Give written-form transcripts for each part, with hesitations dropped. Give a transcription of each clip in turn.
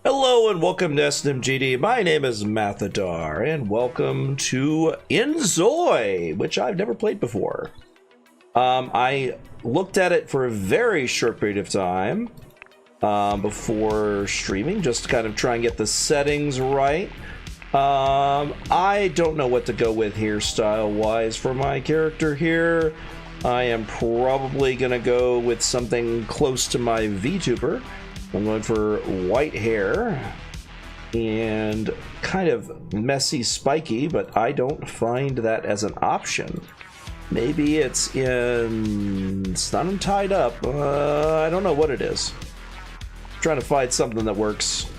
Hello and welcome to SNMGD. My name is Mathadar and welcome to inZOI, which I've never played before. I looked at it for a very short period of time before streaming, just to kind of try and get the settings right. I don't know what to go with hairstyle-wise for my character here. I am probably going to go with something close to my VTuber. I'm going for white hair and kind of messy, spiky, but I don't find that as an option. Maybe it's not tied up. I don't know what it is. I'm trying to find something that works.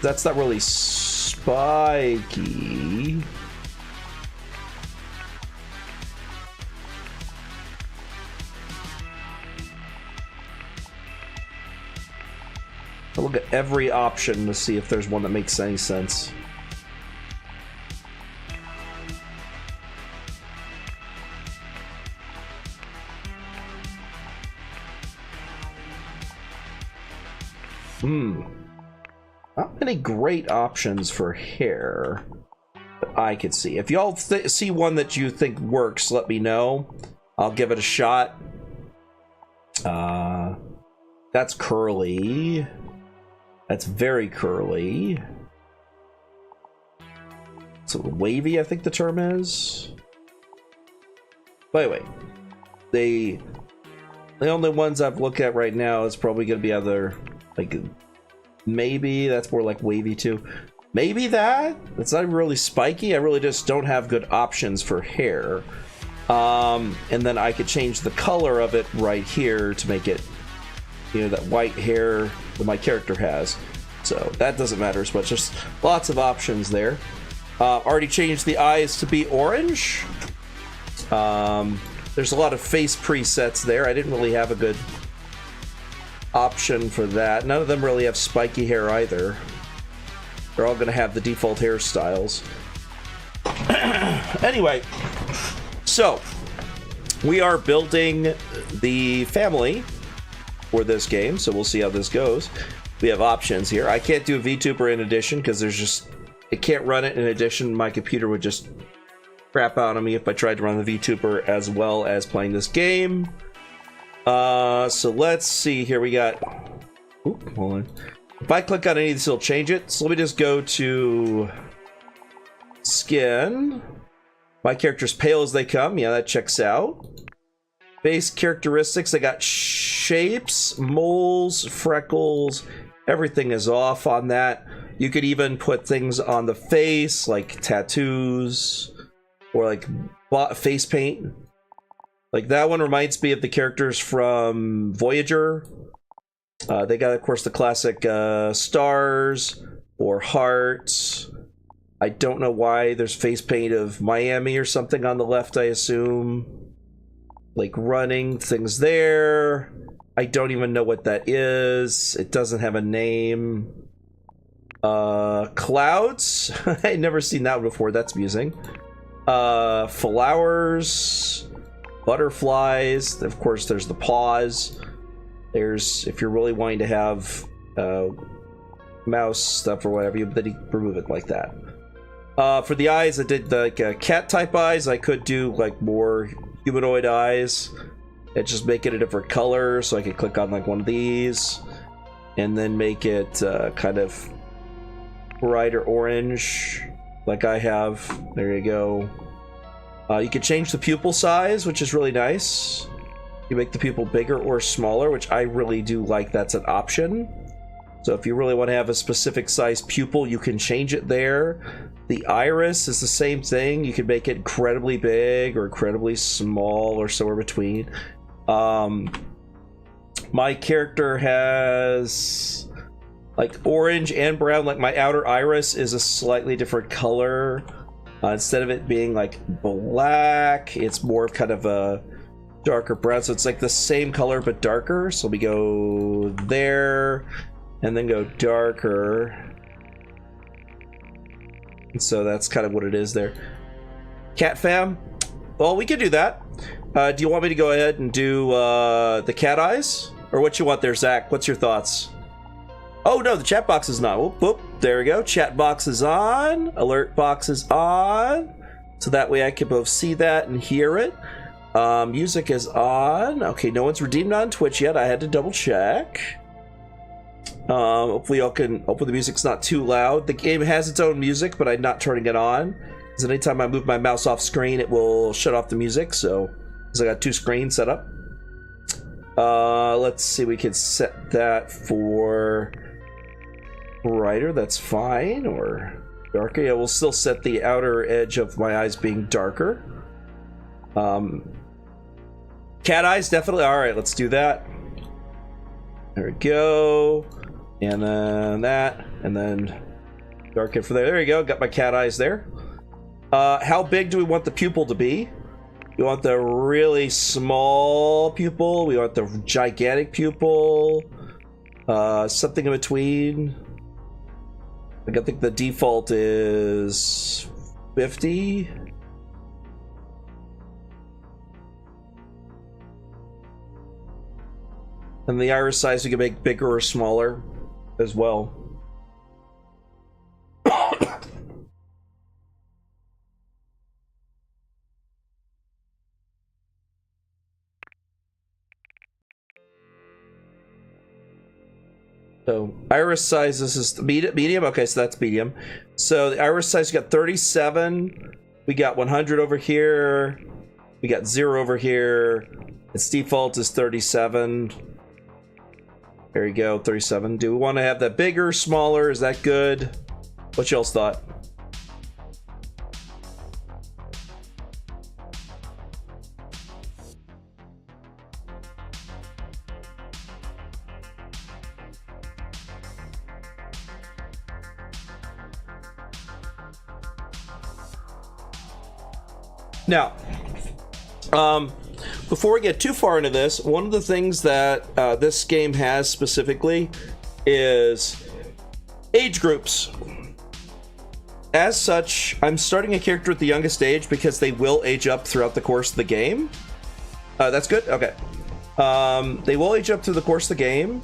That's not really spiky. I'll look at every option to see if there's one that makes any sense. Not many great options for hair that I could see. If y'all see one that you think works, let me know. I'll give it a shot. That's curly. That's very curly. So wavy, I think the term is. But anyway, the only ones I've looked at right now is probably going to be other, like, maybe that's more like wavy too. Maybe that. It's not really spiky. I really just don't have good options for hair. And then I could change the color of it right here to make it, you know, that white hair that my character has. So that doesn't matter as much. Just lots of options there. Already changed the eyes to be orange. There's a lot of face presets there. I didn't really have a good option for that. None of them really have spiky hair either. They're all going to have the default hairstyles. Anyway, so we are building the family for this game, so we'll see how this goes. We have options here. I can't do a VTuber in addition because there's just, it can't run it in addition. My computer would just crap out on me if I tried to run the VTuber as well as playing this game. So let's see here. We got, oop, hold on. If I click on any of these, it'll change it. So let me just go to skin. My character's pale as they come. Yeah, that checks out. Base characteristics, I got shapes, moles, freckles, everything is off on that. You could even put things on the face, like tattoos, or like face paint. Like that one reminds me of the characters from Voyager. They got, of course, the classic stars or hearts. I don't know why there's face paint of Miami or something on the left, I assume. Like running things there. I don't even know what that is. It doesn't have a name. Clouds. I've never seen that before. That's amusing. Flowers. Butterflies. Of course, there's the paws. There's, if you're really wanting to have mouse stuff or whatever, then you remove it like that. For the eyes, I did like cat type eyes. I could do like more humanoid eyes and just make it a different color, so I could click on like one of these and then make it kind of brighter orange like I have. There you go. You can change the pupil size, which is really nice. You make the pupil bigger or smaller, which I really do like. That's an option. So if you really want to have a specific size pupil, you can change it there. The iris is the same thing. You can make it incredibly big or incredibly small or somewhere between. My character has like orange and brown. Like my outer iris is a slightly different color. Instead of it being like black, it's more of kind of a darker brown. So it's like the same color but darker. So we go there and then go darker. So that's kind of what it is there. Cat fam? Well, we could do that. Do you want me to go ahead and do the cat eyes? Or what you want there, Zach? What's your thoughts? Oh no, the chat box is not. Whoop, whoop. There we go. Chat box is on. Alert box is on. So that way I can both see that and hear it. Music is on. Okay, no one's redeemed on Twitch yet. I had to double check. Hopefully the music's not too loud. The game has its own music, but I'm not turning it on. Because anytime I move my mouse off screen, it will shut off the music. So, because I got 2 screens set up. Let's see, we can set that for brighter, that's fine, or darker. Yeah, we'll still set the outer edge of my eyes being darker. Cat eyes, definitely. All right, let's do that. There we go. And then that, and then darken for there. There you go, got my cat eyes there. How big do we want the pupil to be? We want the really small pupil. We want the gigantic pupil. Something in between. I think the default is 50. And the iris size we can make bigger or smaller as well. So iris size, this is medium. Okay, so that's medium. So the iris size, we got 37. We got 100 over here. We got 0 over here. Its default is 37. There you go, 37. Do we want to have that bigger, smaller? Is that good? What y'all's thought? Now, before we get too far into this, one of the things that this game has specifically is age groups. As such, I'm starting a character at the youngest age because they will age up throughout the course of the game. That's good? Okay. They will age up through the course of the game.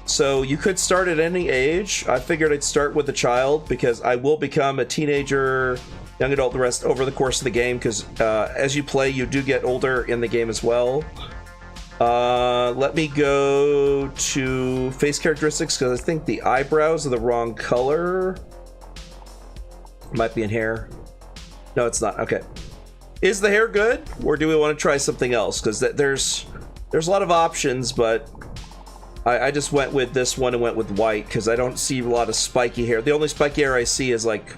So you could start at any age. I figured I'd start with a child because I will become a teenager, young adult, the rest over the course of the game, because as you play, you do get older in the game as well. Let me go to face characteristics, because I think the eyebrows are the wrong color. Might be in hair. No, it's not. Okay. Is the hair good, or do we want to try something else? Because there's a lot of options, but I just went with this one and went with white, because I don't see a lot of spiky hair. The only spiky hair I see is like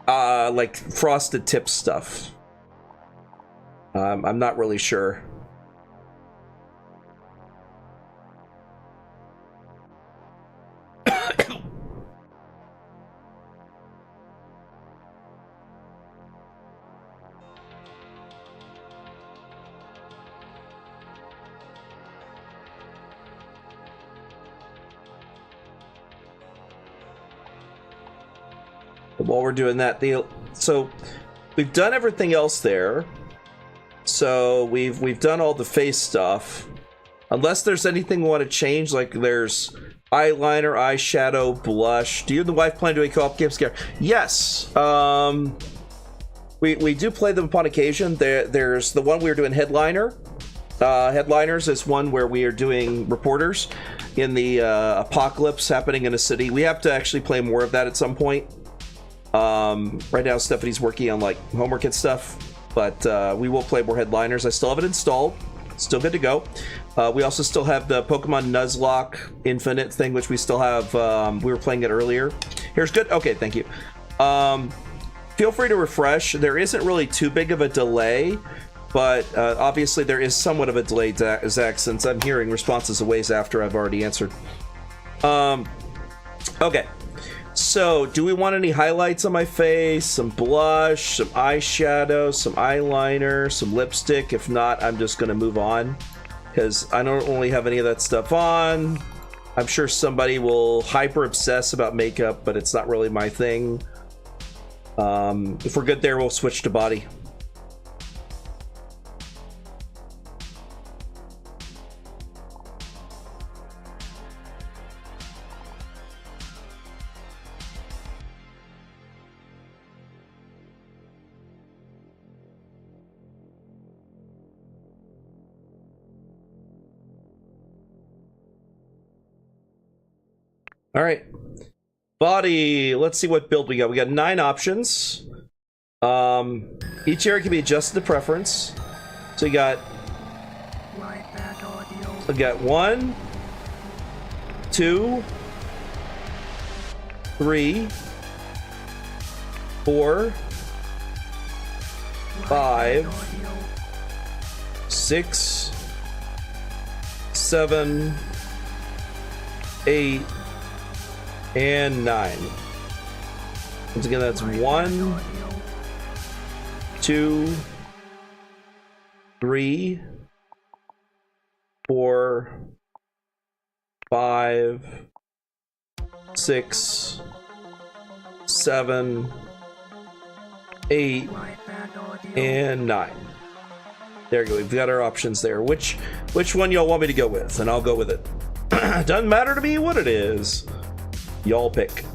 frosted tip stuff. I'm not really sure. While we're doing that, so we've done everything else there. So we've done all the face stuff. Unless there's anything we want to change, like there's eyeliner, eyeshadow, blush. Do you and the wife plan to do a co-op game scare? Yes. We do play them upon occasion. There's the one we were doing headliner. Headliners is one where we are doing reporters in the apocalypse happening in a city. We have to actually play more of that at some point. Right now Stephanie's working on like homework and stuff, but we will play more headliners. I still have it installed, still good to go. We also still have the Pokemon Nuzlocke Infinite thing, which we still have. We were playing it earlier. Here's good. Okay, thank you. Feel free to refresh. There isn't really too big of a delay, but obviously there is somewhat of a delay, Zach, since I'm hearing responses a ways after I've already answered. Okay. So, do we want any highlights on my face? Some blush, some eyeshadow, some eyeliner, some lipstick? If not, I'm just going to move on, because I don't really have any of that stuff on. I'm sure somebody will hyper obsess about makeup, but it's not really my thing. If we're good there, we'll switch to body. All right. Body. Let's see what build we got. We got 9 options. Each area can be adjusted to preference. So you got 1, 2, 3, 4, 5, 6, 7, 8, and 9. Once again, that's 1, 2, 3, 4, 5, 6, 7, 8, and 9. There you go. We've got our options there. Which one y'all want me to go with? And I'll go with it. Doesn't matter to me what it is. Y'all pick.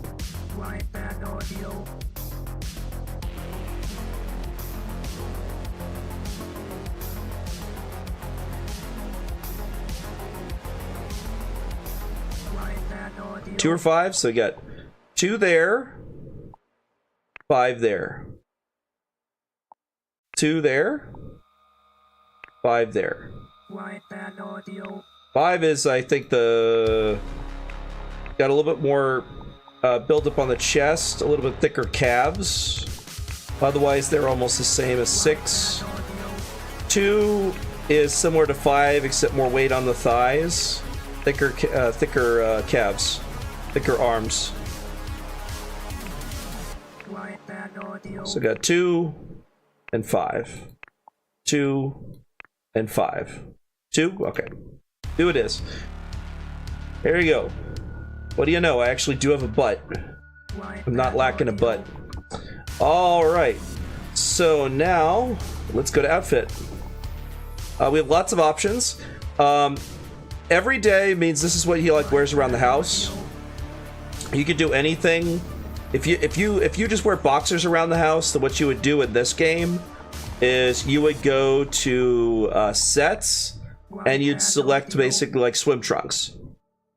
Two or 5, so you got 2 there, 5 there, 2 there, 5 there. 5 is, I think, the got a little bit more build up on the chest, a little bit thicker calves. Otherwise, they're almost the same as 6. 2 is similar to 5, except more weight on the thighs, thicker calves. Thicker arms. So got 2 and 5. 2 and 5. 2? Okay. 2 it is. There you go. What do you know? I actually do have a butt. I'm not lacking a butt. Alright. So now, let's go to outfit. We have lots of options. Every day means this is what he wears around the house. You could do anything. If you just wear boxers around the house, then what you would do in this game is you would go to sets and you'd select basically like swim trunks.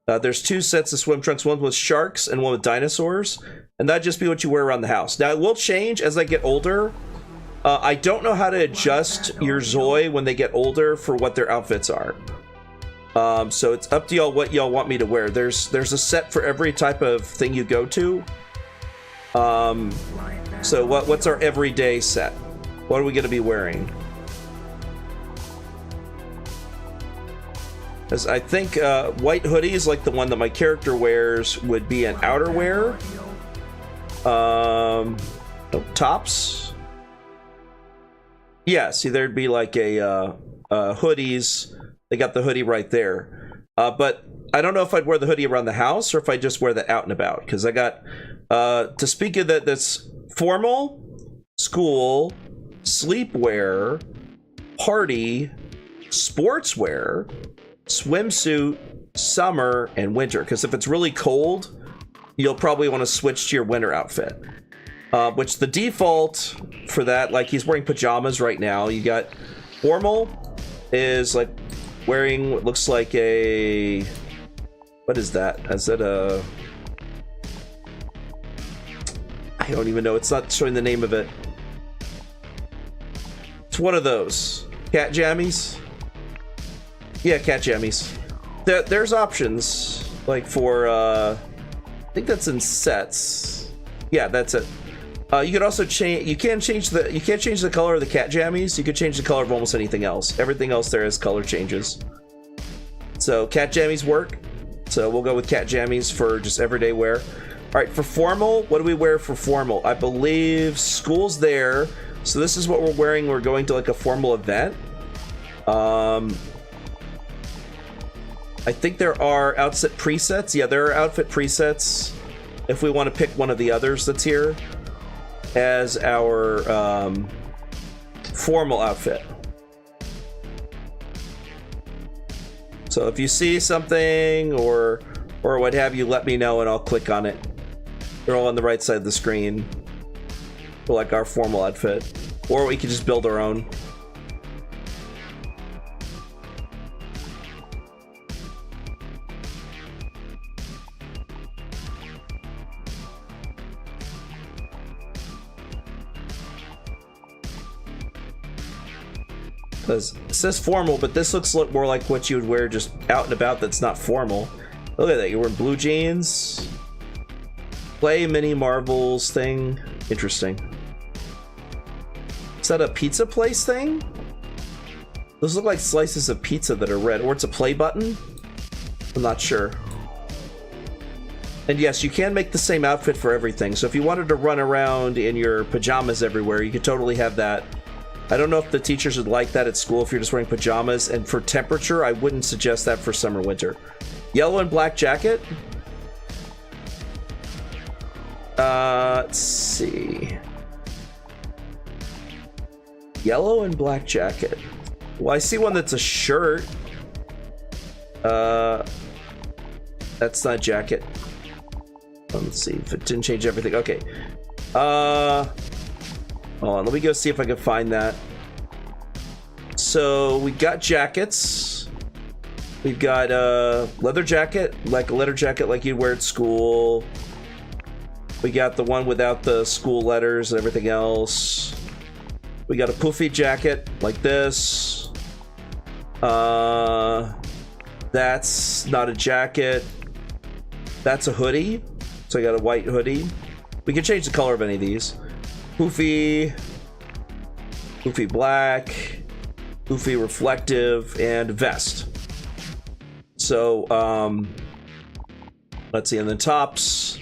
There's 2 sets of swim trunks, one with sharks and one with dinosaurs, and that'd just be what you wear around the house. Now it will change as I get older. I don't know how to adjust your ZOI when they get older for what their outfits are. So it's up to y'all what y'all want me to wear. There's a set for every type of thing you go to. So what's our everyday set? What are we going to be wearing? As I think white hoodies, like the one that my character wears, would be an outerwear. Tops. Yeah, see, there'd be like a hoodies. They got the hoodie right there. But I don't know if I'd wear the hoodie around the house or if I just wear that out and about. Because I got, to speak of that, that's formal, school, sleepwear, party, sportswear, swimsuit, summer, and winter. Because if it's really cold, you'll probably want to switch to your winter outfit. Which the default for that, like he's wearing pajamas right now. You got formal is like wearing what looks like a, what is that? Is that a, I don't even know. It's not showing the name of it. It's one of those cat jammies. Yeah, cat jammies. There's options like for I think that's in sets. Yeah, that's it. You could also change. You can't change the color of the cat jammies. You could change the color of almost anything else. Everything else there is color changes. So cat jammies work. So we'll go with cat jammies for just everyday wear. All right, for formal, what do we wear for formal? I believe school's there. So this is what we're wearing. We're going to like a formal event. I think there are outfit presets. Yeah, there are outfit presets. If we want to pick one of the others that's here as our formal outfit. So if you see something or what have you, let me know and I'll click on it. They're all on the right side of the screen for like our formal outfit, or we could just build our own. Because it says formal, but this looks more like what you would wear just out and about that's not formal. Look at that, you're wearing blue jeans. Play mini marbles thing. Interesting. Is that a pizza place thing? Those look like slices of pizza that are red, or it's a play button? I'm not sure. And yes, you can make the same outfit for everything. So if you wanted to run around in your pajamas everywhere, you could totally have that. I don't know if the teachers would like that at school if you're just wearing pajamas. And for temperature, I wouldn't suggest that for summer, winter. Yellow and black jacket. Let's see. Yellow and black jacket. Well, I see one that's a shirt. That's not a jacket. Let's see if it didn't change everything. Okay. Hold on. Let me go see if I can find that. So we got jackets. We've got a leather jacket, like a leather jacket like you'd wear at school. We got the one without the school letters and everything else. We got a poofy jacket like this. That's not a jacket. That's a hoodie. So I got a white hoodie. We can change the color of any of these. Poofy black, poofy reflective, and vest. So, let's see, and the tops.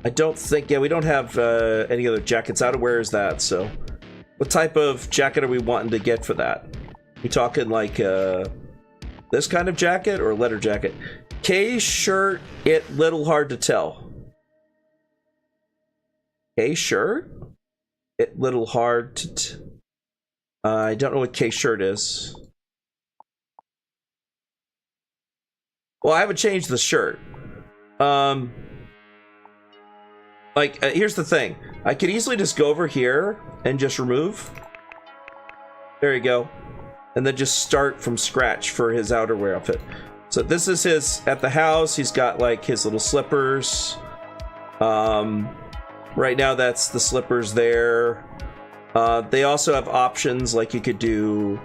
I don't think, yeah, we don't have any other jackets. Outerwear is that, so. What type of jacket are we wanting to get for that? We talking like this kind of jacket or leather jacket? K shirt, it little hard to tell. K shirt? It little hard to I don't know what K shirt is. Well, I haven't changed the shirt. Here's the thing. I could easily just go over here and just remove. There you go. And then just start from scratch for his outerwear outfit. So this is his at the house. He's got like his little slippers. Right now that's the slippers there. They also have options like you could do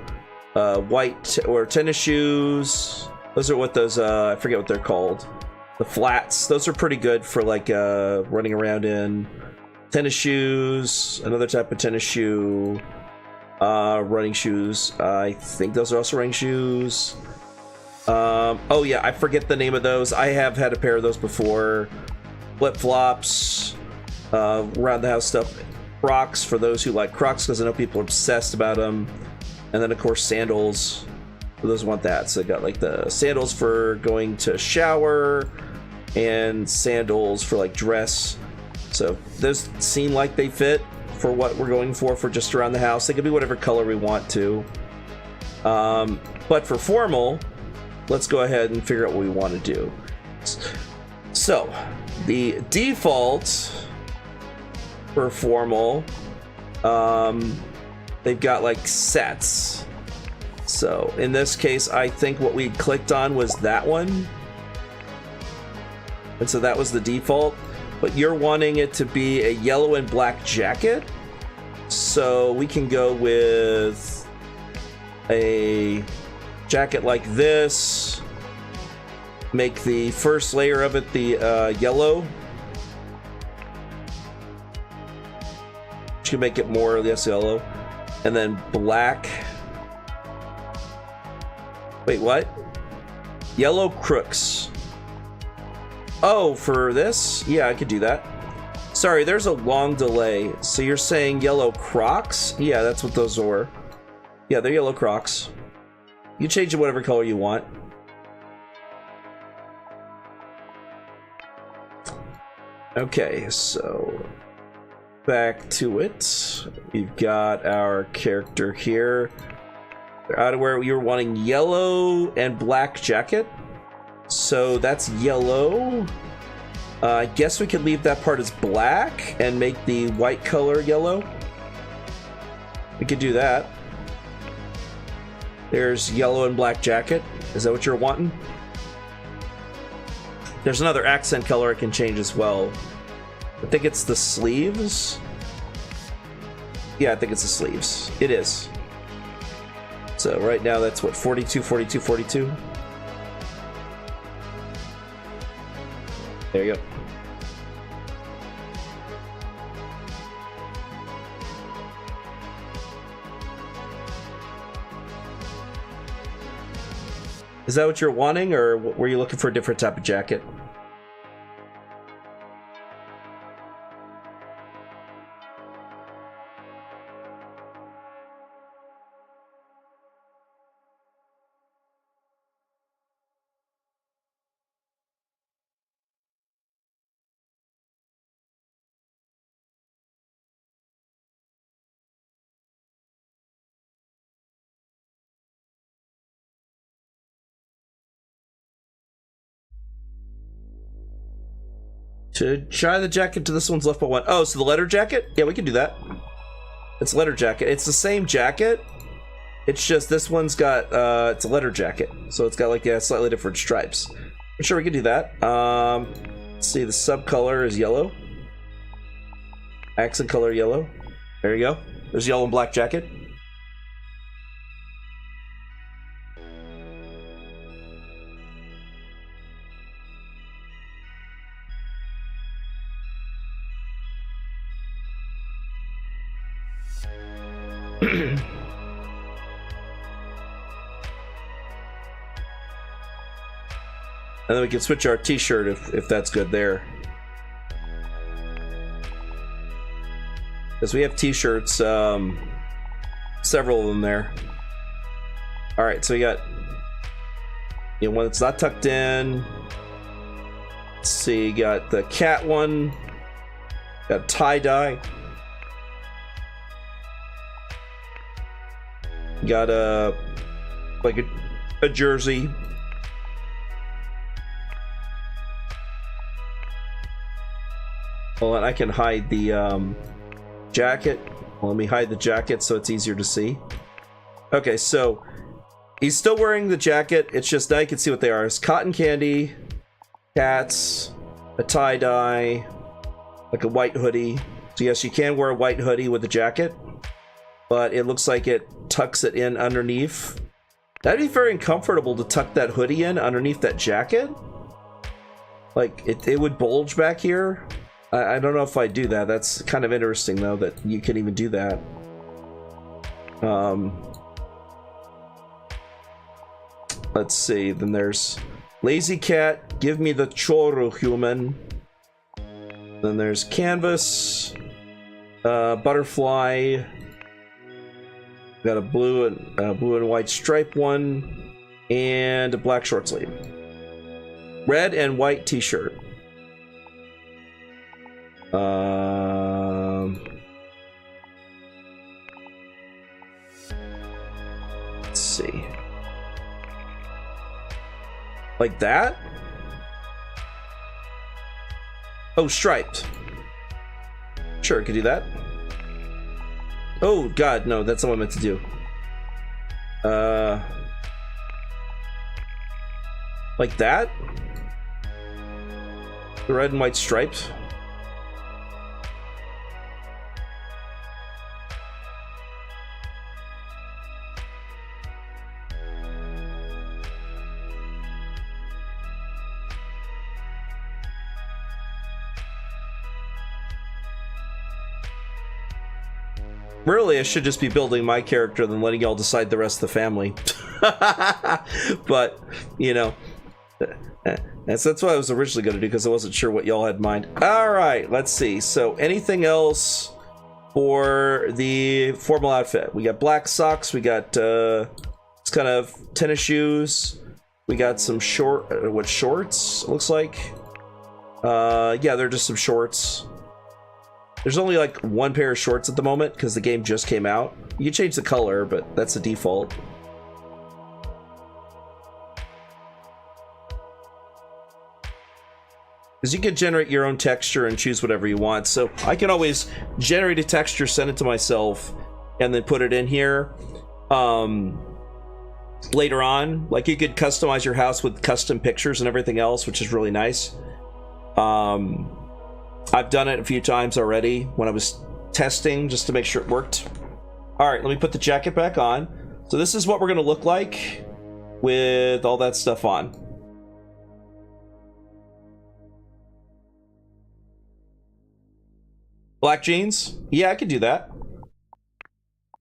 white or tennis shoes. Those are what those I forget what they're called. The flats. Those are pretty good for like running around in. Tennis shoes, another type of tennis shoe. Running shoes. I think those are also running shoes. Oh yeah, I forget the name of those. I have had a pair of those before. Flip-flops, around the house stuff. Crocs for those who like Crocs, because I know people are obsessed about them. And then of course sandals for those who want that. So I got like the sandals for going to shower and sandals for like dress. So those seem like they fit for what we're going for just around the house. They could be whatever color we want to. But for formal, let's go ahead and figure out what we want to do. So the default for formal, they've got like sets. So in this case, I think what we clicked on was that one. And so that was the default. But you're wanting it to be a yellow and black jacket. So we can go with a jacket like this. Make the first layer of it the yellow. Should make it more or less yellow. And then black. Wait, what? Yellow crooks. Oh, for this? Yeah, I could do that. Sorry, there's a long delay. So you're saying yellow Crocs? Yeah, that's what those are. Yeah, they're yellow Crocs. You change it whatever color you want. Okay, so back to it. We've got our character here. Outerwear, we were wanting yellow and black jacket. So that's yellow. I guess we could leave that part as black and make the white color yellow. We could do that. There's yellow and black jacket. Is that what you're wanting? There's another accent color I can change as well. I think it's the sleeves. Yeah, I think it's the sleeves. It is. So right now that's what, 42, 42, 42? There you go. Is that what you're wanting, or were you looking for a different type of jacket? To try the jacket to this one's left but one. Oh, so the letter jacket? Yeah, we can do that. It's letter jacket. It's the same jacket. It's just this one's got, it's a letter jacket. So it's got like, yeah, slightly different stripes. I'm sure we can do that. Let's see, the sub color is yellow. Accent color yellow. There you go. There's yellow and black jacket. And then we can switch our t-shirt if that's good there. Because we have t-shirts, several of them there. Alright, so we got, you know, one that's not tucked in. Let's see, you got the cat one. Got tie-dye. Got a, like a jersey. Well, and I can hide the jacket. Well, let me hide the jacket so it's easier to see. Okay, so he's still wearing the jacket. It's just now you can see what they are. It's cotton candy, cats, a tie-dye, like a white hoodie. So yes, you can wear a white hoodie with a jacket, but it looks like it tucks it in underneath. That'd be very uncomfortable to tuck that hoodie in underneath that jacket. Like, it would bulge back here. I don't know if I do that. That's kind of interesting, though, that you can even do that. Let's see. Then there's Lazy Cat, Give Me the Choro Human. Then there's Canvas, Butterfly. Got a blue and white stripe one, and a black short sleeve. Red and white t-shirt. Let's see. Like that? Oh, striped. Sure, I could do that. Oh, God, no, that's not what I meant to do. Like that? The red and white stripes? Really, I should just be building my character than letting y'all decide the rest of the family. But, you know, that's what I was originally going to do because I wasn't sure what y'all had in mind. Alright, let's see. So, anything else for the formal outfit? We got black socks, we got it's kind of tennis shoes, we got some shorts, it looks like. Yeah, they're just some shorts. There's only like one pair of shorts at the moment because the game just came out. You can change the color, but that's the default. Because you can generate your own texture and choose whatever you want. So I can always generate a texture, send it to myself, and then put it in here. Later on, like you could customize your house with custom pictures and everything else, which is really nice. I've done it a few times already when I was testing just to make sure it worked. All right, let me put the jacket back on. So this is what we're gonna look like with all that stuff on. Black jeans? Yeah, I could do that.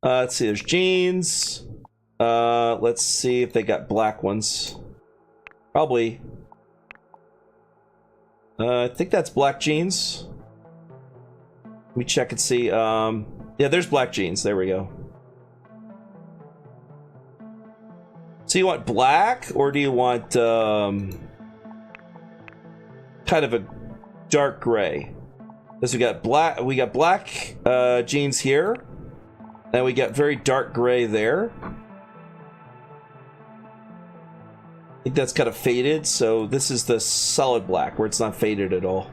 Let's see, there's jeans. Let's see if they got black ones. Probably. I think that's black jeans. Let me check and see. Yeah, there's black jeans. There we go. So you want black, or do you want kind of a dark gray? Because we got black jeans here, and we got very dark gray there. I think that's kind of faded, so this is the solid black where it's not faded at all.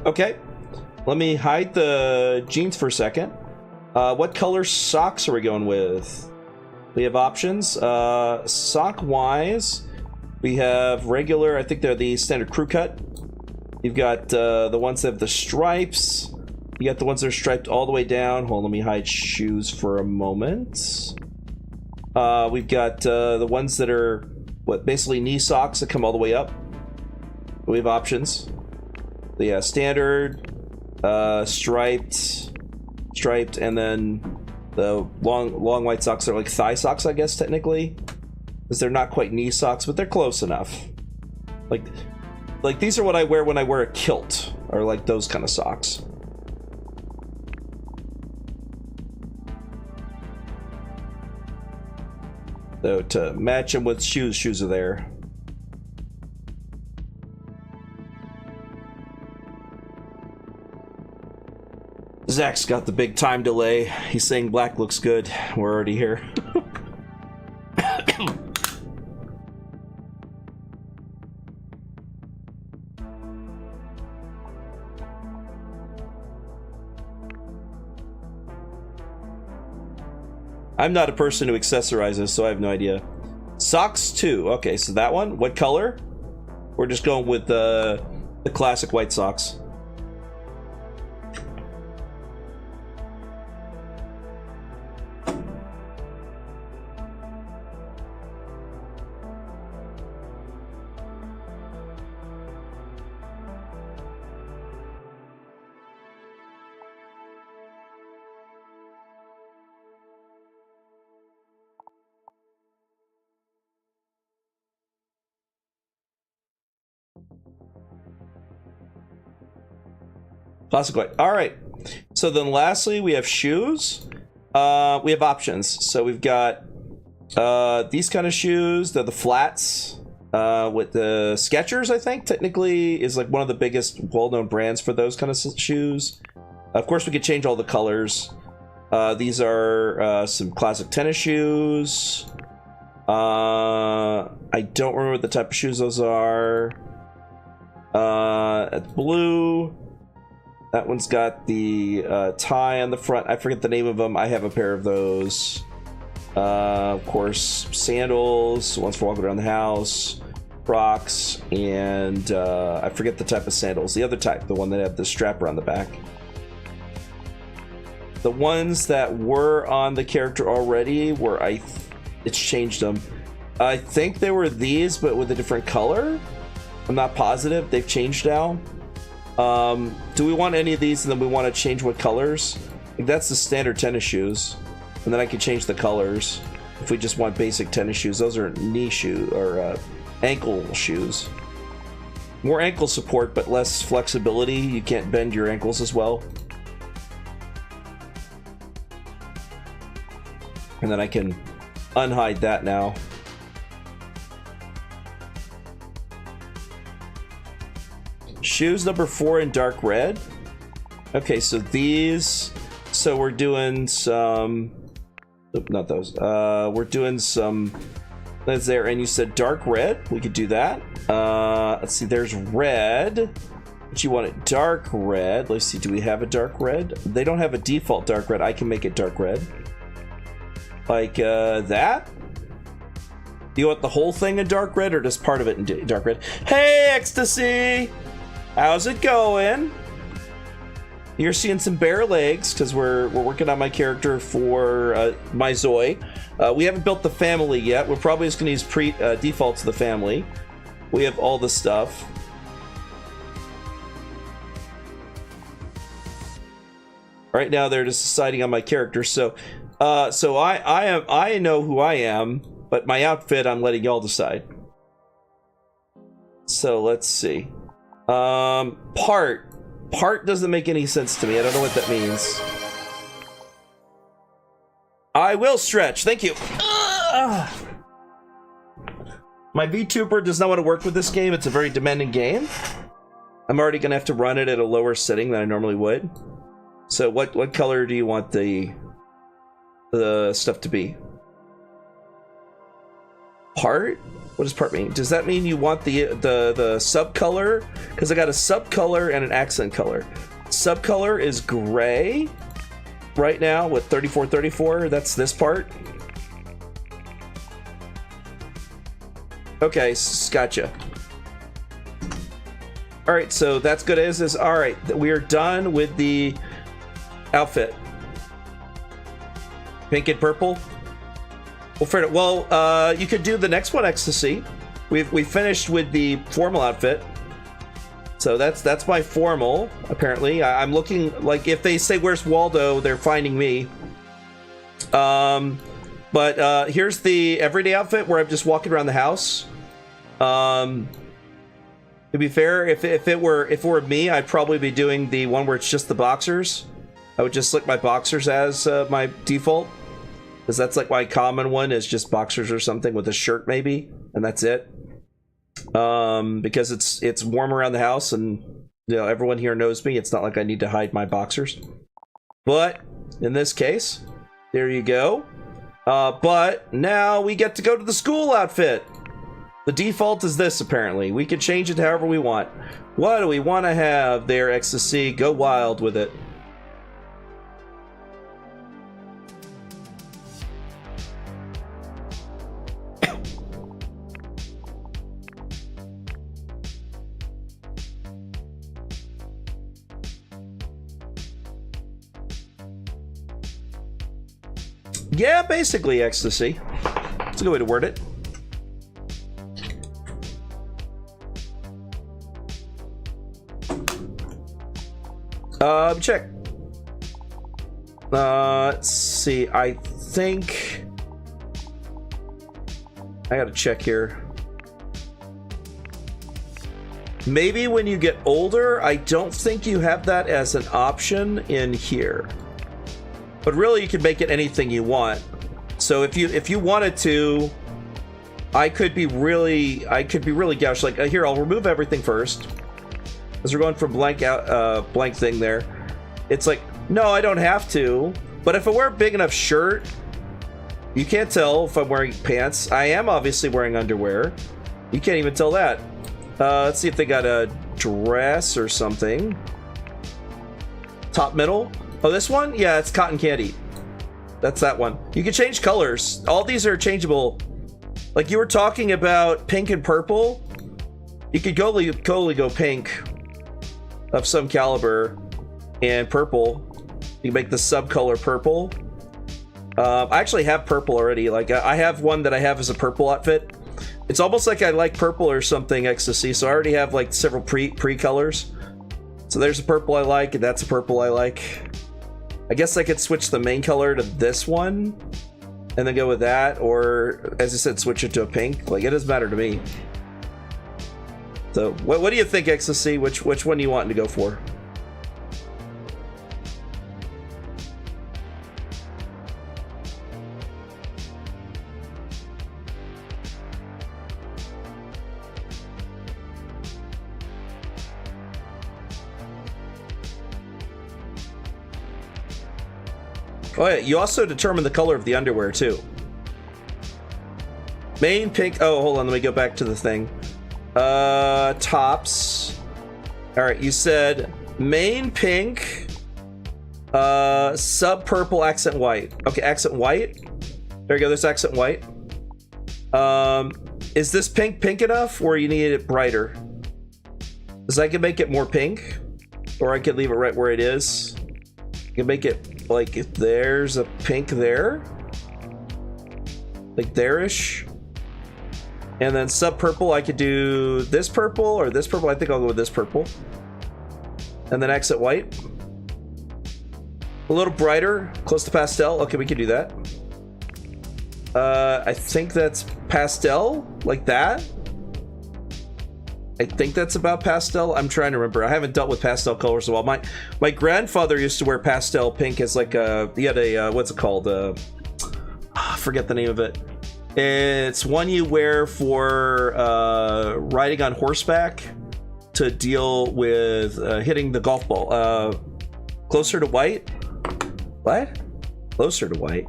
Okay, let me hide the jeans for a second. What color socks are we going with? We have options. Sock wise, we have regular, I think they're the standard crew cut. You've got the ones that have the stripes. You got the ones that are striped all the way down. Hold on, let me hide shoes for a moment. We've got the ones that are basically knee socks that come all the way up. We have options. Yeah, standard, striped, and then the long white socks are like thigh socks, I guess, technically, because they're not quite knee socks, but they're close enough. Like these are what I wear when I wear a kilt, or like those kind of socks. So to match them with shoes are there. Zach's got the big time delay. He's saying black looks good. We're already here. I'm not a person who accessorizes, so I have no idea. Socks too. Okay, so that one. What color? We're just going with the classic white socks. Classic white. All right. So then lastly, we have shoes. We have options. So we've got these kind of shoes. They're the flats with the Skechers, I think, technically is like one of the biggest well-known brands for those kind of shoes. Of course, we could change all the colors. These are some classic tennis shoes. I don't remember the type of shoes those are. Blue. That one's got the tie on the front. I forget the name of them. I have a pair of those. Of course, sandals, ones for walking around the house, Crocs, and I forget the type of sandals. The other type, the one that have the strap around the back. The ones that were on the character already were, it's changed them. I think they were these, but with a different color. I'm not positive. They've changed now. Do we want any of these and then we want to change what colors? I think that's the standard tennis shoes. And then I can change the colors if we just want basic tennis shoes. Those are knee shoes or ankle shoes. More ankle support, but less flexibility. You can't bend your ankles as well. And then I can unhide that now. Shoes number 4 in dark red. Okay, so these. So we're doing some. Not those. We're doing some. That's there, and you said dark red. We could do that. Let's see, there's red. But you want it dark red. Let's see, do we have a dark red? They don't have a default dark red. I can make it dark red. Like that? Do you want the whole thing in dark red or just part of it in dark red? Hey, Ecstasy! How's it going? You're seeing some bare legs because we're working on my character for my Zoe. We haven't built the family yet. We're probably just going to use default to the family. We have all the stuff. Right now, they're just deciding on my character. So I know who I am, but my outfit, I'm letting y'all decide. So let's see. Part doesn't make any sense to me. I don't know what that means. I will stretch. Thank you. My VTuber does not want to work with this game. It's a very demanding game. I'm already gonna have to run it at a lower setting than I normally would. So what color do you want the stuff to be? Part? What does part mean? Does that mean you want the sub color? Because I got a sub color and an accent color. Sub color is gray right now with 3434. That's this part. Okay, gotcha. All right, so that's good as is. All right, we are done with the outfit. Pink and purple. Well, you could do the next one, Ecstasy. We finished with the formal outfit, so that's my formal. Apparently, I'm looking like if they say where's Waldo, they're finding me. But here's the everyday outfit where I'm just walking around the house. To be fair, if it were me, I'd probably be doing the one where it's just the boxers. I would just select my boxers as my default, because that's like my common one is just boxers or something with a shirt maybe, and that's it. Because it's warm around the house, and you know everyone here knows me. It's not like I need to hide my boxers. But in this case, there you go. But now we get to go to the school outfit. The default is this, apparently. We can change it however we want. What do we want to have there, Ecstasy? Go wild with it. Yeah, basically, Ecstasy. That's a good way to word it. Check. Let's see. I think I gotta check here. Maybe when you get older, I don't think you have that as an option in here. But really, you can make it anything you want. So if you wanted to, I could be really gosh. Like here, I'll remove everything first, as we're going from blank out blank thing there. It's like no, I don't have to. But if I wear a big enough shirt, you can't tell if I'm wearing pants. I am obviously wearing underwear. You can't even tell that. Let's see if they got a dress or something. Top middle. Oh, this one? Yeah, it's cotton candy. That's that one. You can change colors. All these are changeable. Like you were talking about pink and purple. You could totally go pink of some caliber and purple. You can make the subcolor purple. I actually have purple already. Like I have one that I have as a purple outfit. It's almost like I like purple or something, Ecstasy. So I already have like several pre-colors. So there's a purple I like, and that's a purple I like. I guess I could switch the main color to this one and then go with that, or as I said, switch it to a pink. Like it doesn't matter to me. So what do you think, Ecstasy? Which one do you want to go for? Oh yeah, you also determine the color of the underwear too. Main pink. Oh, hold on, let me go back to the thing. Tops. All right, you said main pink, sub purple, accent white. Okay, accent white. There you go. There's accent white. Is this pink enough, or you need it brighter? Because I can make it more pink, or I could leave it right where it is. I can make it like if there's a pink there, like there-ish. And then sub purple, I could do this purple or this purple. I think I'll go with this purple. And then accent white. A little brighter, close to pastel. Okay, we can do that. I think that's pastel, like that. I think that's about pastel. I'm trying to remember. I haven't dealt with pastel colors a while. My grandfather used to wear pastel pink as like he had a what's it called? I forget the name of it. It's one you wear for riding on horseback to deal with hitting the golf ball. Closer to white? What? Closer to white?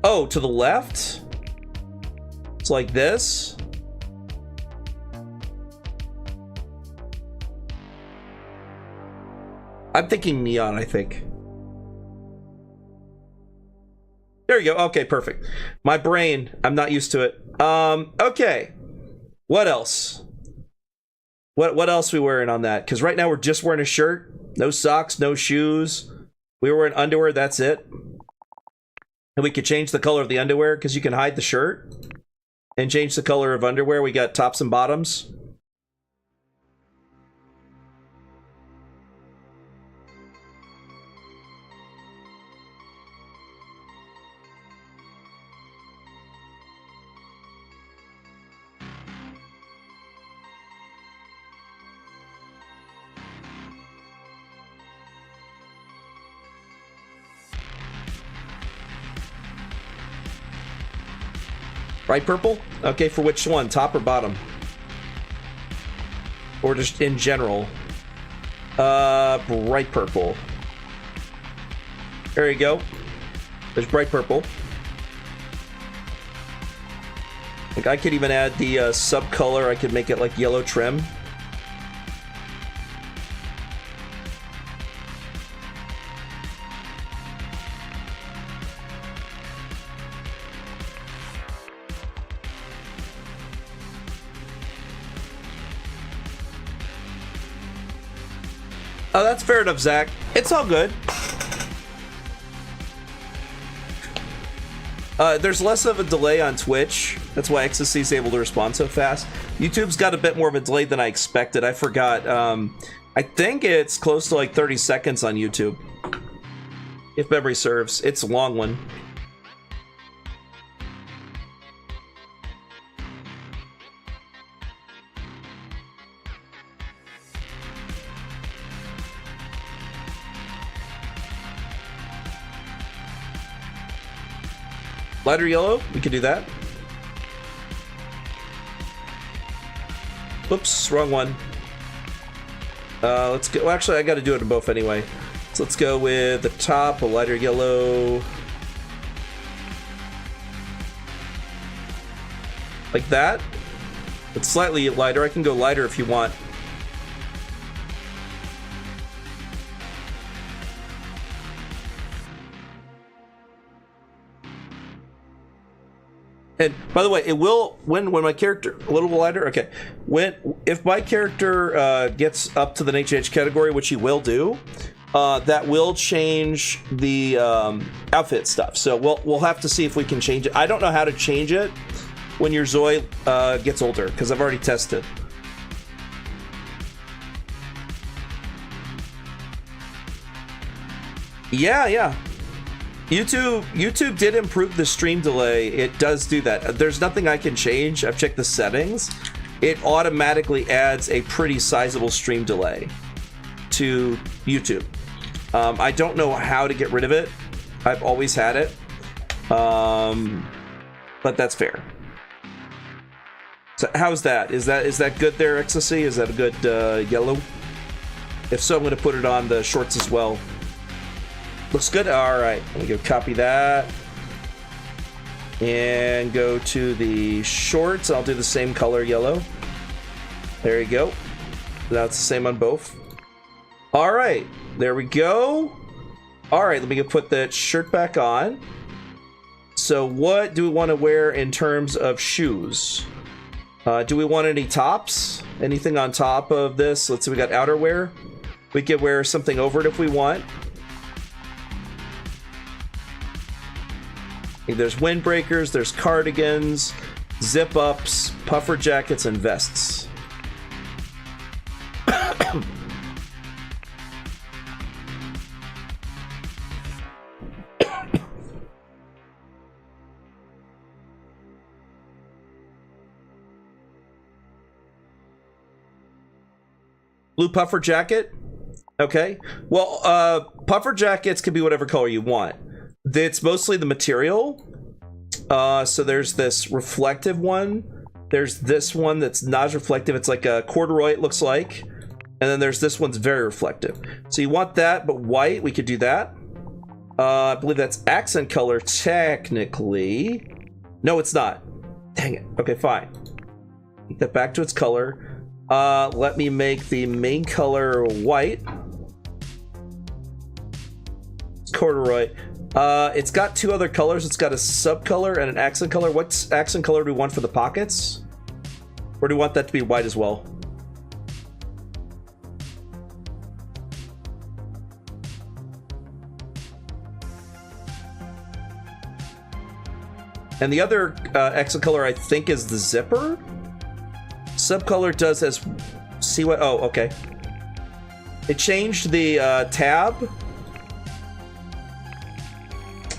Oh, to the left? It's like this? I'm thinking neon, I think. There you go. Okay, perfect. My brain, I'm not used to it. Okay. What else? What else we wearing on that? Because right now we're just wearing a shirt. No socks, no shoes. We were wearing underwear, that's it. And we could change the color of the underwear because you can hide the shirt and change the color of underwear. We got tops and bottoms. Bright purple? Okay, for which one? Top or bottom? Or just in general? Bright purple. There you go. There's bright purple. Like I could even add the sub color. I could make it like yellow trim. Oh, that's fair enough, Zach. It's all good. There's less of a delay on Twitch. That's why Ecstasy is able to respond so fast. YouTube's got a bit more of a delay than I expected. I forgot. I think it's close to like 30 seconds on YouTube. If memory serves. It's a long one. Lighter yellow, we could do that. Whoops, wrong one. Let's go. Well, actually, I got to do it in both anyway. So let's go with the top, a lighter yellow. Like that. It's slightly lighter. I can go lighter if you want. And by the way, it will when my character a little lighter. Okay, if my character gets up to the HH category, which he will do, that will change the outfit stuff. So we'll have to see if we can change it. I don't know how to change it when your ZOI gets older because I've already tested. Yeah. YouTube did improve the stream delay. It does do that. There's nothing I can change. I've checked the settings. It automatically adds a pretty sizable stream delay to YouTube. I don't know how to get rid of it. I've always had it. But that's fair. So how's that? Is that good there, Ecstasy? Is that a good yellow? If so, I'm going to put it on the shorts as well. Looks good. All right, let me go copy that and go to the shorts. I'll do the same color yellow. There you go. Now it's the same on both. All right, there we go. All right, let me put that shirt back on. So what do we want to wear in terms of shoes? Do we want any tops? Anything on top of this? Let's see, we got outerwear. We could wear something over it if we want. There's windbreakers, there's cardigans, zip-ups, puffer jackets, and vests. Blue puffer jacket. Okay. Well, puffer jackets can be whatever color you want. It's mostly the material. So there's this reflective one. There's this one that's not as reflective. It's like a corduroy, it looks like. And then there's this one's very reflective. So you want that, but white, we could do that. I believe that's accent color, technically. No, it's not. Dang it. Okay, fine. Get that back to its color. Let me make the main color white. Corduroy. It's got two other colors. It's got a subcolor and an accent color. What accent color do we want for the pockets? Or do we want that to be white as well? And the other accent color, I think, is the zipper. Subcolor does as... See what... Oh, okay. It changed the tab.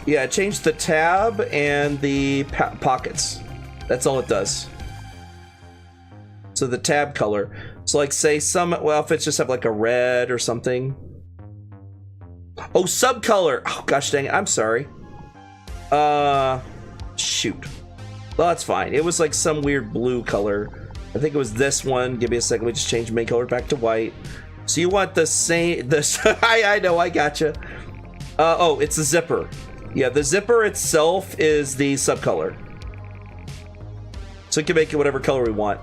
Yeah, it changed the tab and the pockets. That's all it does. So the tab color. So like say some outfits just have like a red or something. Oh, subcolor. Oh, gosh dang it. I'm sorry. Shoot. Well, that's fine. It was like some weird blue color. I think it was this one. Give me a second. We just changed main color back to white. So you want the same... This I know, I gotcha. Oh, it's the zipper. Yeah, the zipper itself is the subcolor. So we can make it whatever color we want.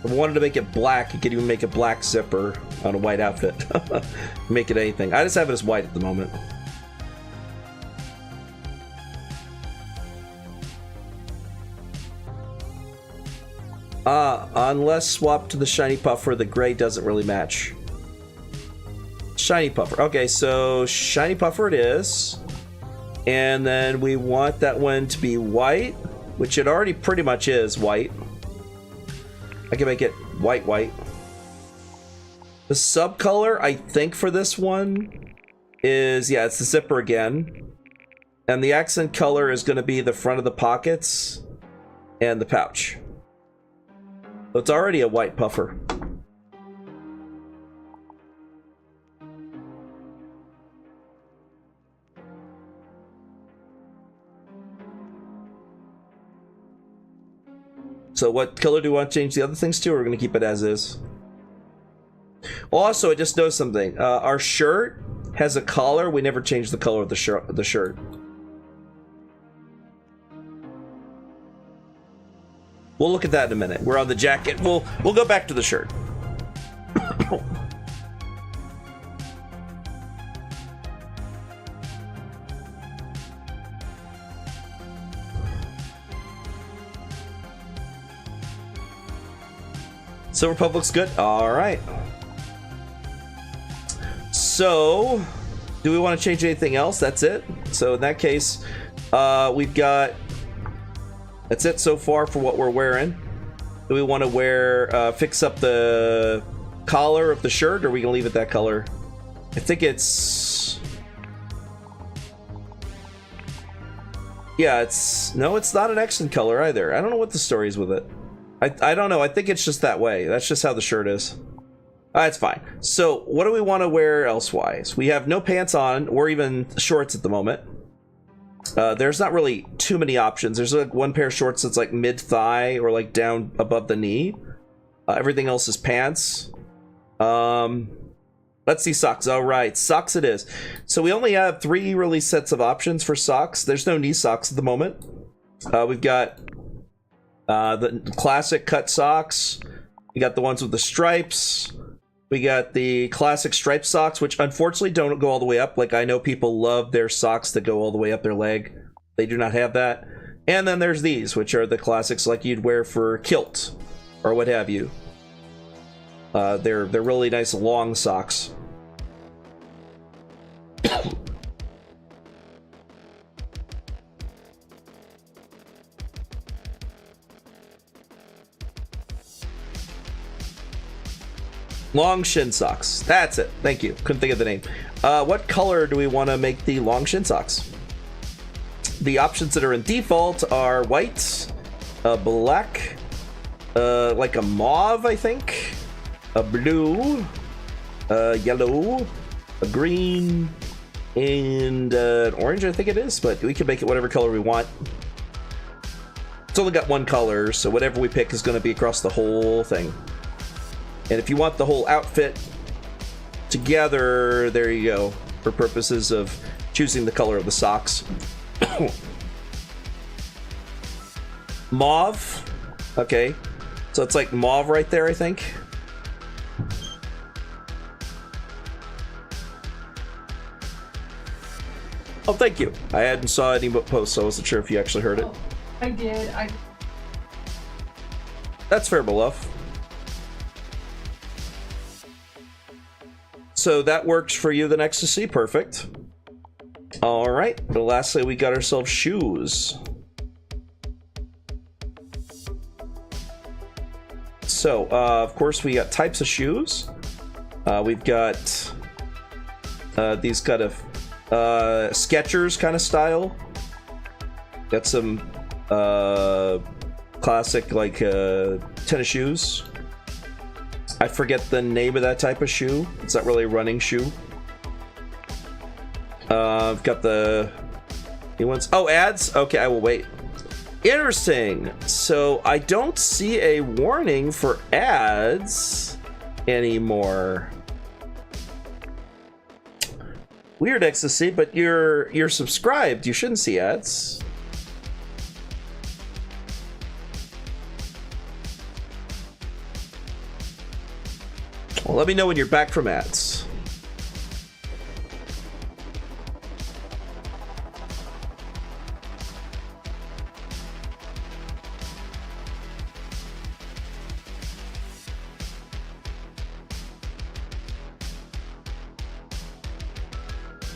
If we wanted to make it black, you could even make a black zipper on a white outfit. Make it anything. I just have it as white at the moment. Unless swapped to the shiny puffer, the gray doesn't really match. Shiny puffer. Okay, so shiny puffer it is. And then we want that one to be white, which it already pretty much is white. I can make it white. The subcolor, I think, for this one is, yeah, it's the zipper again. And the accent color is going to be the front of the pockets and the pouch. So it's already a white puffer. So what color do we want to change the other things to, or we're going to keep it as is? Also, I just noticed something. Our shirt has a collar. We never changed the color of the shirt. We'll look at that in a minute. We're on the jacket. We'll go back to the shirt. Silver Puff looks good. All right. So, do we want to change anything else? That's it. So in that case, we've got... That's it so far for what we're wearing. Do we want to wear, fix up the collar of the shirt, or are we gonna leave it that color? I think it's... Yeah, it's... No, it's not an accent color either. I don't know what the story is with it. I don't know. I think it's just that way. That's just how the shirt is. That's fine. So, what do we want to wear elsewise? We have no pants on, or even shorts at the moment. There's not really too many options. There's like one pair of shorts that's like mid-thigh or like down above the knee. Everything else is pants. Let's see socks. All right, socks it is. So we only have 3 release sets of options for socks. There's no knee socks at the moment. We've got the classic cut socks. We got the ones with the stripes. We got the classic striped socks, which unfortunately don't go all the way up. Like, I know people love their socks that go all the way up their leg. They do not have that. And then there's these, which are the classics like you'd wear for kilt or what have you. They're really nice long socks. Long shin socks. That's it. Thank you. Couldn't think of the name. What color do we want to make the long shin socks? The options that are in default are white, black, like a mauve, I think, a blue, yellow, a green, and an orange, I think it is, but we can make it whatever color we want. It's only got one color, so whatever we pick is going to be across the whole thing. And if you want the whole outfit together, there you go, for purposes of choosing the color of the socks. Mauve. Okay. So it's like mauve right there, I think. Oh, thank you. I hadn't saw any posts, so I wasn't sure if you actually heard it. Oh, I did. That's fair, beloved. So that works for you, the Ecstasy. Perfect. All right. But lastly, we got ourselves shoes. So, of course, we got types of shoes. We've got these kind of Skechers kind of style. Got some classic like tennis shoes. I forget the name of that type of shoe. It's not really a running shoe. I've got the new ones. Oh, ads? Okay, I will wait. Interesting. So I don't see a warning for ads anymore. Weird, Ecstasy, but you're subscribed. You shouldn't see ads. Well, let me know when you're back from ads.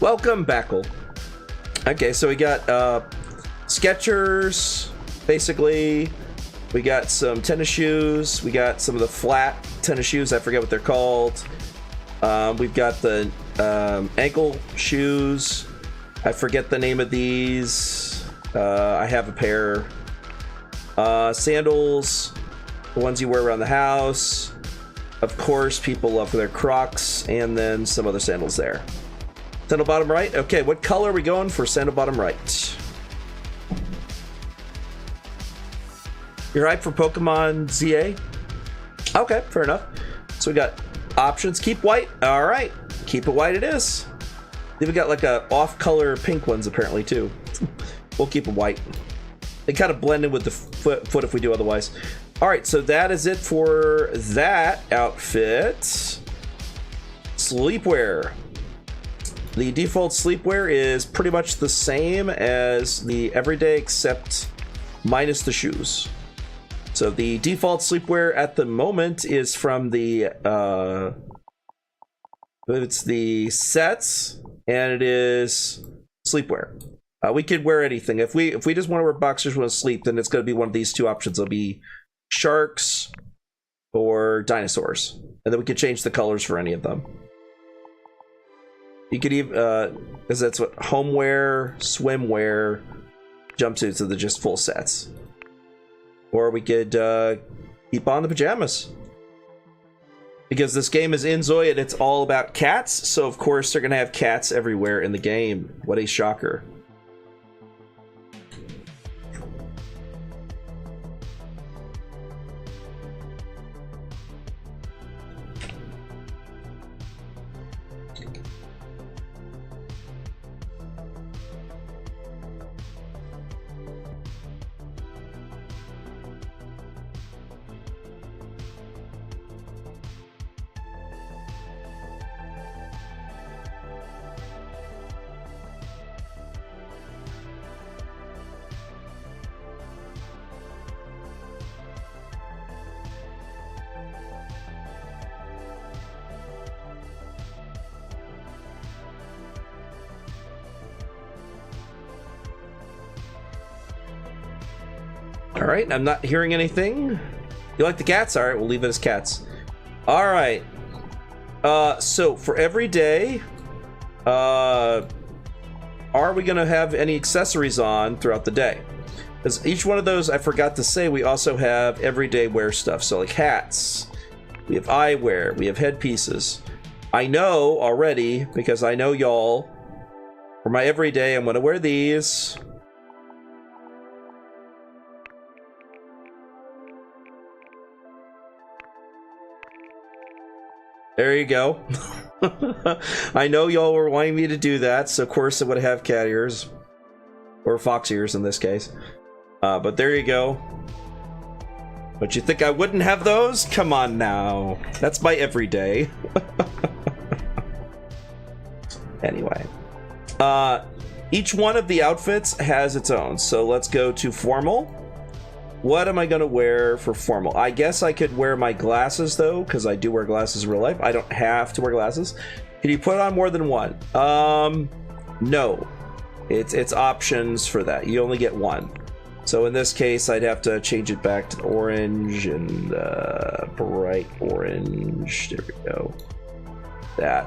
Welcome, Backle. Okay, so we got Skechers, basically. We got some tennis shoes. We got some of the flat tennis shoes. I forget what they're called. We've got the ankle shoes. I forget the name of these. I have a pair. Sandals, the ones you wear around the house. Of course, people love their Crocs, and then some other sandals there. Sandal bottom right. Okay, what color are we going for sandal bottom right? You're hyped for Pokemon ZA? Okay, fair enough. So we got options. Keep white. All right, keep it white it is. Then we got like a off-color pink ones apparently too. We'll keep it white. They kind of blend in with the foot if we do otherwise. All right, so that is it for that outfit. Sleepwear. The default sleepwear is pretty much the same as the everyday except minus the shoes. So the default sleepwear at the moment is from the it's the sets, and it is sleepwear. We could wear anything. If we just want to wear boxers when we sleep, then it's going to be one of these two options. It'll be sharks or dinosaurs, and then we could change the colors for any of them. You could even, because that's what homeware, swimwear, jumpsuits are the just full sets. Or we could keep on the pajamas. Because this game is inZOI and it's all about cats, so of course they're going to have cats everywhere in the game. What a shocker. All right, I'm not hearing anything. You like the cats? All right, we'll leave it as cats. All right. So for every day, are we gonna have any accessories on throughout the day? Because each one of those, I forgot to say, we also have everyday wear stuff. So like hats, we have eyewear, we have headpieces. I know already, because I know y'all, for my everyday, I'm gonna wear these. There you go. I know y'all were wanting me to do that, so of course I would have cat ears. Or fox ears in this case. But there you go. But you think I wouldn't have those? Come on now. That's my everyday. Anyway. Each one of the outfits has its own. So let's go to formal. What am I gonna wear for formal? I guess I could wear my glasses though, because I do wear glasses in real life. I don't have to wear glasses. Can you put on more than one? No. It's options for that. You only get one. So in this case, I'd have to change it back to orange and bright orange. There we go. That.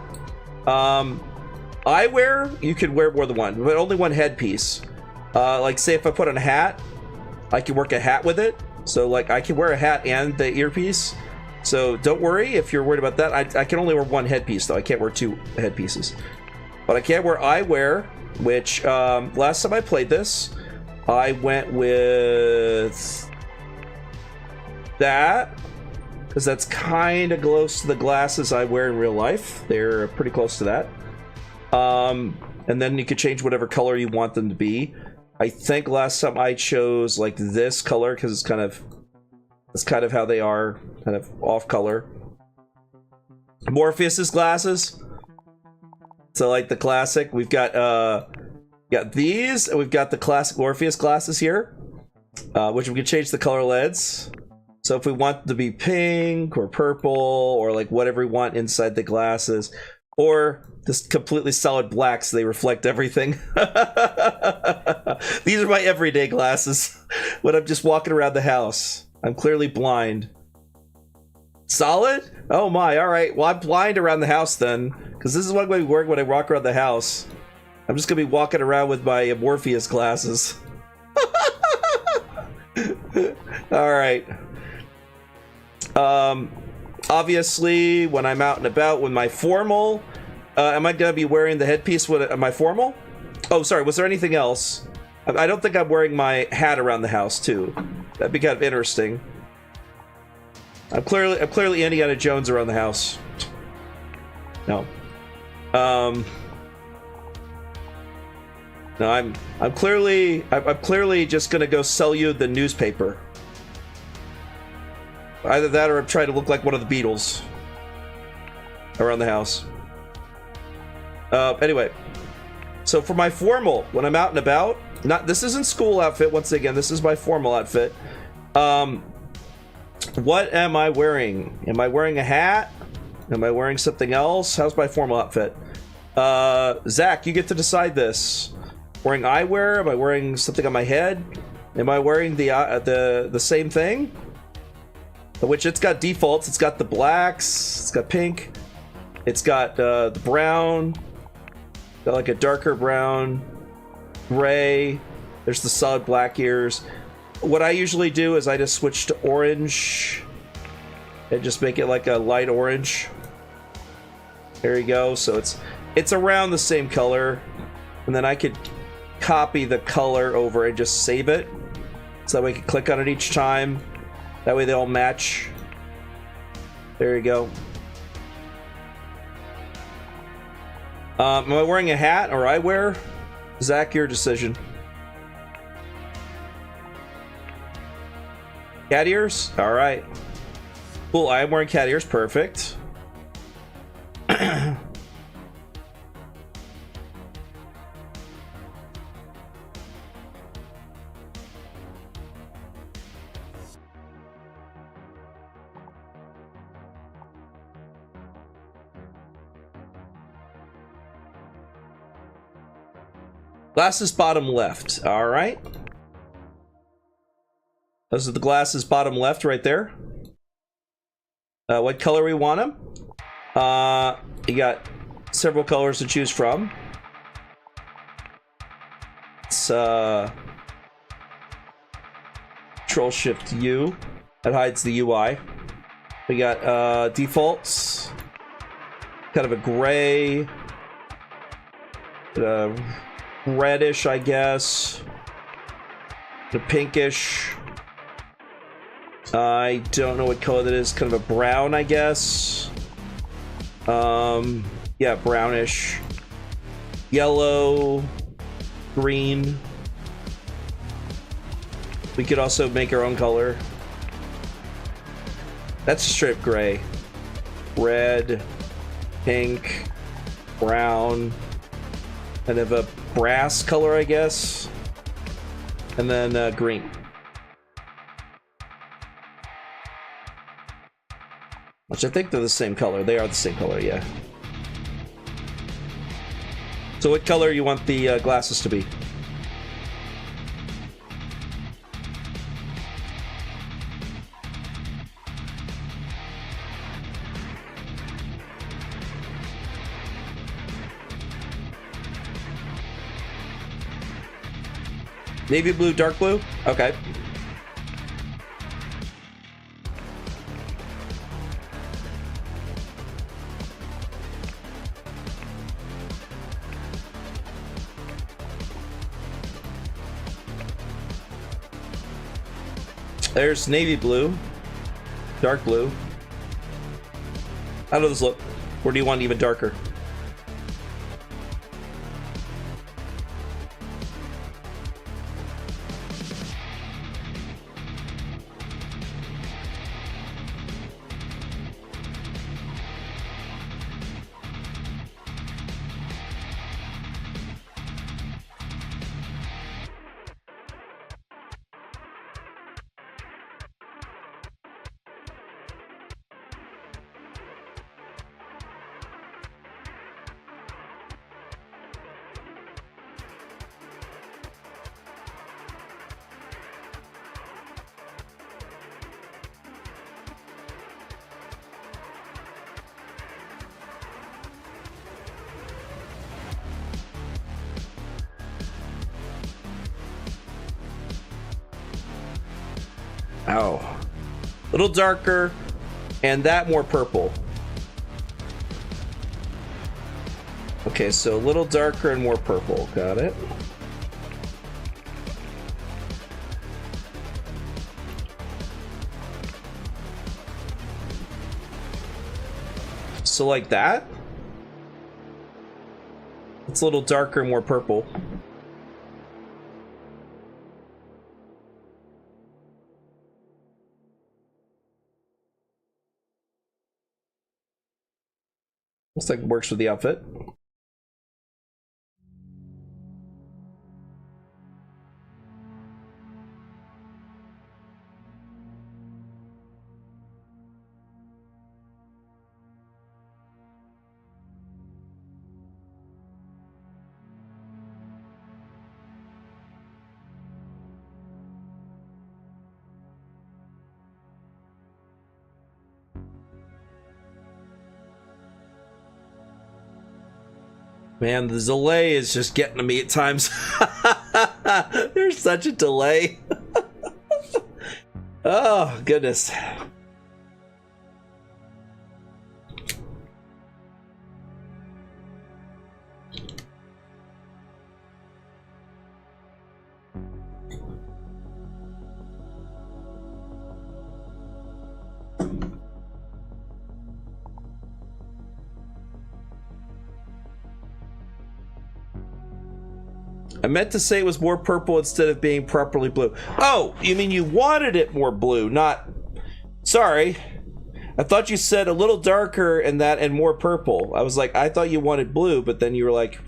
Eyewear, you could wear more than one, but only one headpiece. Like say if I put on a hat, I can work a hat with it. So like I can wear a hat and the earpiece. So don't worry if you're worried about that. I can only wear one headpiece though. I can't wear two headpieces. But I can wear eyewear, which last time I played this, I went with that because that's kind of close to the glasses I wear in real life. They're pretty close to that. And then you could change whatever color you want them to be. I think last time I chose like this color because it's kind of how they are, kind of off color. Morpheus's glasses. So like the classic, we've got these, and we've got the classic Morpheus glasses here, which we can change the color LEDs. So if we want them to be pink or purple or like whatever we want inside the glasses, or just completely solid black so they reflect everything. These are my everyday glasses when I'm just walking around the house. I'm clearly blind. Solid? Oh my, alright. Well, I'm blind around the house then, because this is what I'm going to be wearing when I walk around the house. I'm just going to be walking around with my Morpheus glasses. Alright. Obviously, when I'm out and about with my formal, am I going to be wearing the headpiece with my formal? Oh, sorry, was there anything else? I don't think I'm wearing my hat around the house, too. That'd be kind of interesting. I'm clearly Indiana Jones around the house. No. No, I'm clearly just going to go sell you the newspaper. Either that or I'm trying to look like one of the Beatles around the house. Anyway, so for my formal, when I'm out and about, this isn't school outfit, once again, this is my formal outfit. What am I wearing? Am I wearing a hat? Am I wearing something else? How's my formal outfit? Zach, you get to decide this. Wearing eyewear? Am I wearing something on my head? Am I wearing the same thing? Which it's got defaults. It's got the blacks. It's got pink. It's got the brown. Got like a darker brown, gray. There's the solid black ears. What I usually do is I just switch to orange and just make it like a light orange. There you go. So it's around the same color, and then I could copy the color over and just save it, so that way I can click on it each time. That way they all match. There you go. Am I wearing a hat or eyewear? Zach, your decision. Cat ears? Alright. Cool, I am wearing cat ears. Perfect. Glasses bottom left. Alright. Those are the glasses bottom left right there. What color we want them? You got several colors to choose from. It's Control Shift U. That hides the UI. We got defaults. Kind of a gray. Reddish, I guess. The pinkish. I don't know what color that is. Kind of a brown, I guess. Yeah, brownish. Yellow. Green. We could also make our own color. That's a strip gray. Red. Pink. Brown. Kind of a brass color, I guess. And then green. Which I think they're the same color. They are the same color, yeah. So what color you want the glasses to be? Navy blue, dark blue? Okay. There's navy blue, dark blue. How does this look? Or do you want even darker? Oh, a little darker, and that more purple. Okay, so a little darker and more purple. Got it. So like that? It's a little darker and more purple. Looks like it works with the outfit. Man, the delay is just getting to me at times. There's such a delay. Oh, goodness. I meant to say it was more purple instead of being properly blue. Oh, you mean you wanted it more blue, not... Sorry. I thought you said a little darker and that and more purple. I was like, I thought you wanted blue, but then you were like,